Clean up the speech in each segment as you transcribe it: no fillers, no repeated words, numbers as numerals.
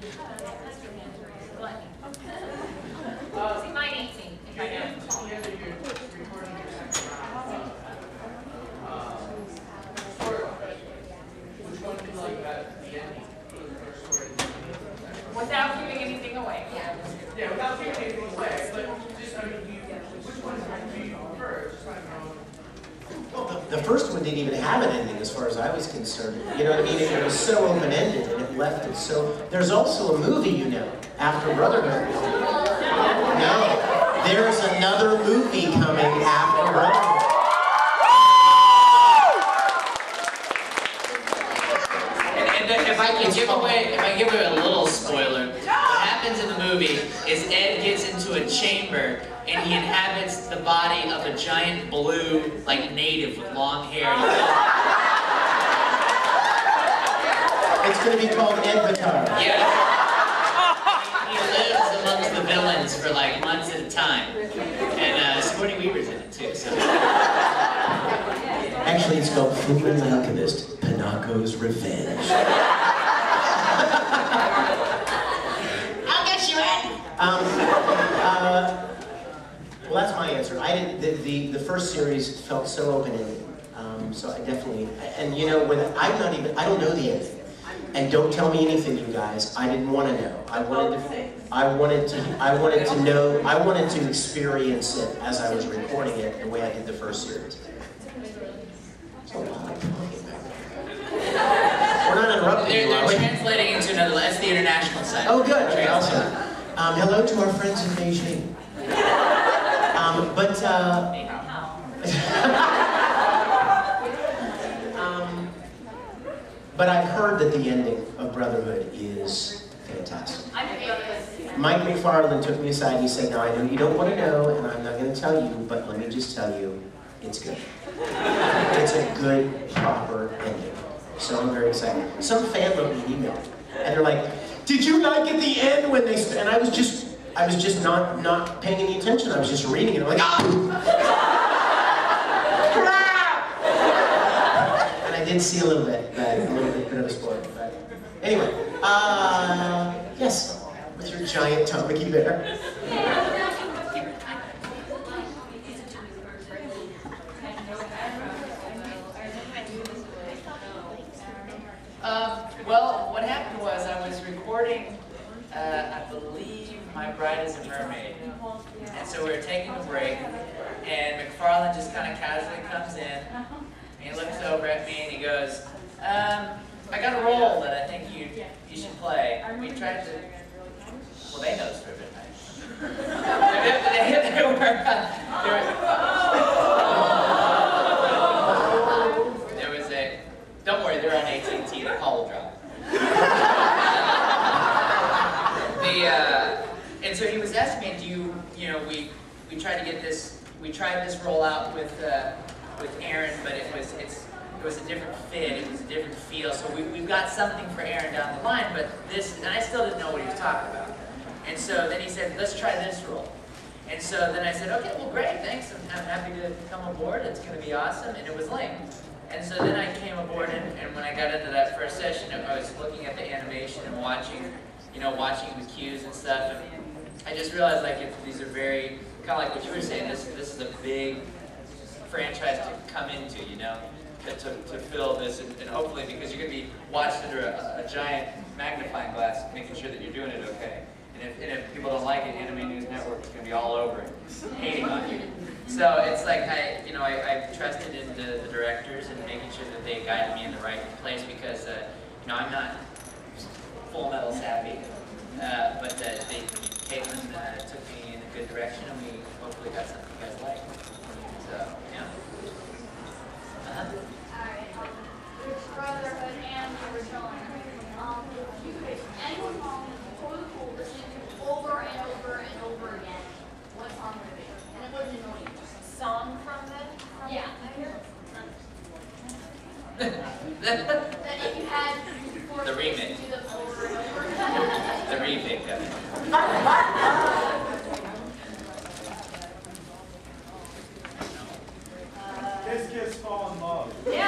See, mine ain't seen. If I know. Without giving anything away. Yeah, without giving anything away, but just, I mean, which one do you prefer? Just want to know. Well, the first one didn't even have an ending as far as I was concerned. You know what I mean? It was so open-ended and it left it so... There's also a movie, you know, after Brotherhood. No, there's another movie coming after Brotherhood. And if I give away a little spoiler, what happens in the movie is Ed gets into a chamber and he inhabits the body of a giant blue, like, native with long hair. It's going to be called Edvatar. Yeah. He lives amongst the villains for like months at a time. And Sigourney Weaver's in it too. So. Actually, it's called Fullmetal Alchemist, Panako's Revenge. I'll get you, Ed! Well, that's my answer. I didn't. The first series felt so open-ended, so I definitely. And you know, I don't know the ending. And don't tell me anything, you guys. I didn't want to know. I wanted to experience it as I was recording it, the way I did the first series. So we're not interrupting you, are we? They're translating into another. That's the international side. Oh, good. Awesome. Hello to our friends in Beijing. But I heard that the ending of Brotherhood is fantastic. Mike McFarlane took me aside and he said, "No, I know you don't want to know, and I'm not going to tell you, but let me just tell you, it's good. It's a good, proper ending." So I'm very excited. Some fan wrote me an email, and they're like, "Did you not get the end when they?" And I was just not paying any attention. I was just reading it. I'm like, ah! And I did see a little bit of a spoiler. But anyway, yes, with your giant Tamaki bear. Well, what happened was I was recording, I believe, My Bride is a Mermaid. And so we were taking a break, and McFarlane just kind of casually comes in, and he looks over at me and he goes, I got a role that I think you should play. We tried to, well, they know Strip at night. There was a, don't worry, they're on AT&T, the call will drop. And so he was asking me, we tried to get this, we tried this role out with Aaron, but it was a different fit, it was a different feel, so we've got something for Aaron down the line, but this, and I still didn't know what he was talking about. And so then he said, let's try this role. And so then I said, okay, well great, thanks, I'm happy to come aboard, it's going to be awesome, and it was Link. And so then I came aboard, and when I got into that first session, I was looking at the animation and watching the cues and stuff, and I just realized these are very, kind of like what you were saying, this is a big franchise to come into, to fill this, and hopefully, because you're going to be watched under a giant magnifying glass, making sure that you're doing it okay. And if people don't like it, Anime News Network is going to be all over it, hating on you. So it's like I trusted in the directors and making sure that they guided me in the right place, because I'm not Full Metal savvy, but Caitlin took me in a good direction, and we hopefully got something you guys like. So yeah. Brotherhood and the original. Anyone totally cool listening to over and over and over again. What song would it be? And it wouldn't annoy you. Song from it? Yeah. That if you had The remake. do them over and over again. The remake of it. Kiss, kiss, fall in love. Yeah.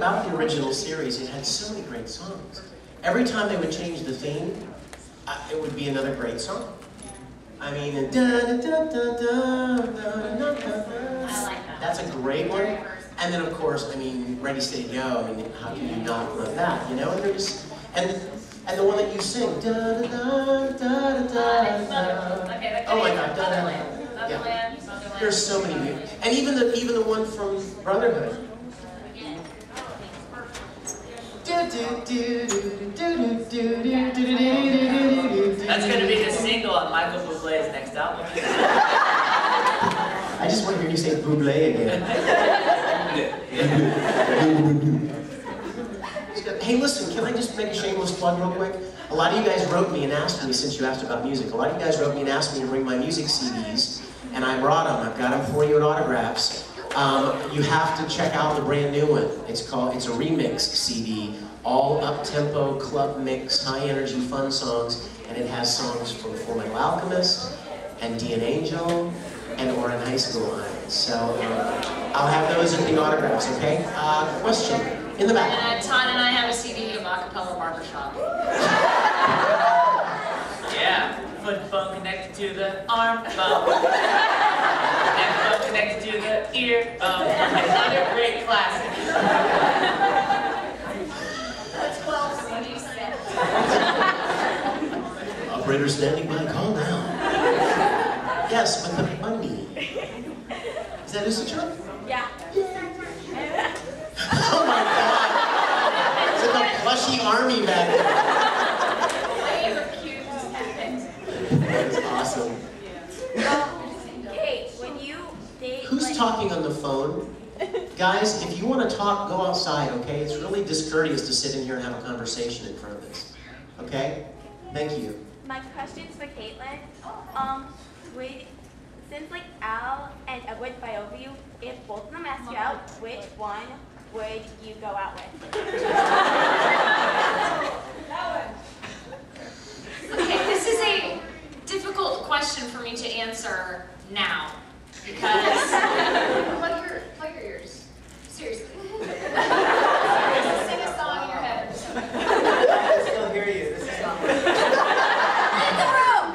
about the original series, it had so many great songs. Every time they would change the theme, it would be another great song. I mean, da da da da da da da da. That's a great one. And then, of course, I mean, Ready, Steady, Go. I mean, how can you not love that? You know, and there's and the one that you sing, da da da da da da. Oh my God, da da da. Yeah. There's so many, and even the one from Brotherhood. That's going to be the single on Michael Bublé's next album. I just want to hear you say Bublé again. Hey, listen, can I just make a shameless plug real quick? A lot of you guys wrote me and asked me, since you asked about music, a lot of you guys wrote me and asked me to bring my music CDs, and I brought them. I've got them for you at autographs. You have to check out the brand new one. It's a remix CD, all up-tempo, club mix, high-energy, fun songs, and it has songs from Full Metal Alchemist, and D an Angel, and Or in High School Line. So I'll have those at the autographs, okay? Question, in the back. And Todd and I have a CD of Acapella Barbershop. Yeah, foot bone connected to the arm bone. Neck bone connected to the ear bone. Another great classic. That's 12 CDs set. Operator standing by, call now. Yes, but the money. Is that his truck? Yeah. Oh my God! It's like a plushy army back there. I am a cute epic. That's awesome. Kate, when you date, Who's talking on the phone? Guys, if you want to talk, go outside, okay? It's really discourteous to sit in here and have a conversation in front of us. Okay? Thank you. My question's for Caitlin. Since like Al and Edward fight over you, if both of them ask you out, which one would you go out with? Okay, this is a difficult question for me to answer now. Because plug your ears. Seriously. Sing a song in your head. I still hear you. This is not in the room!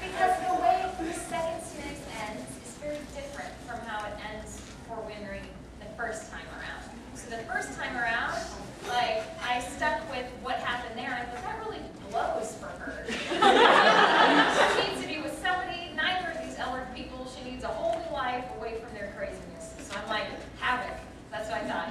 Because the way the second series ends is very different from how it ends for Winry the first time around. So the first time around, like, I stuck with what happened there, and I thought, that really blows for her. She needs to be with somebody, neither of these elder people, she needs a whole new life away from their craziness. So I'm like, havoc. That's what I thought.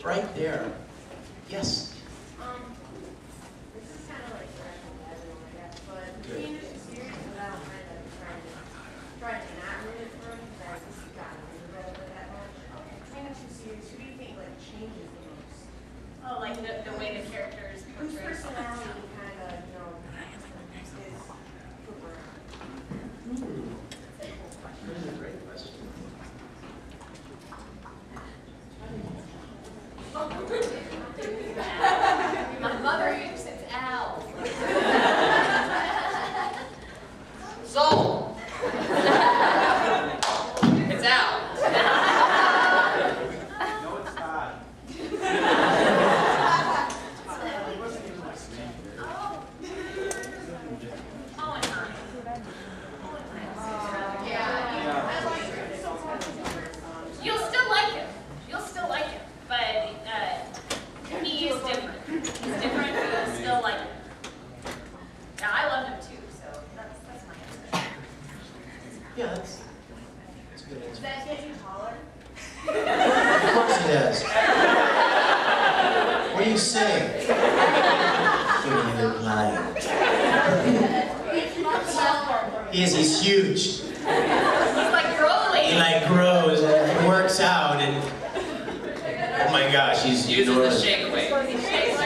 right there. Yes? This is kind of like everyone, I guess, but Good. being just serious without kind of trying to not read it for him, because I just got rid of it that much. Kind of too serious. Who do you think like changes the most? Oh, like the way the characters Whose portray. personality kind of, you know, is Cooper? This is a great question. My mother thinks it's Al. Sold. It's out. No, it's Todd. Oh, and I. You'll still like him. You'll still like him. But he is different. He's different, but you'll still like him. Yeah, I love him too, so that's my answer. Yeah, that's a good Does answer. that get you taller? Of course he does. What are you saying? What do you imply? He's huge. He's like Broly. He like grows and works out and oh my gosh, he's Uses the enormous. shake weight. Shakes.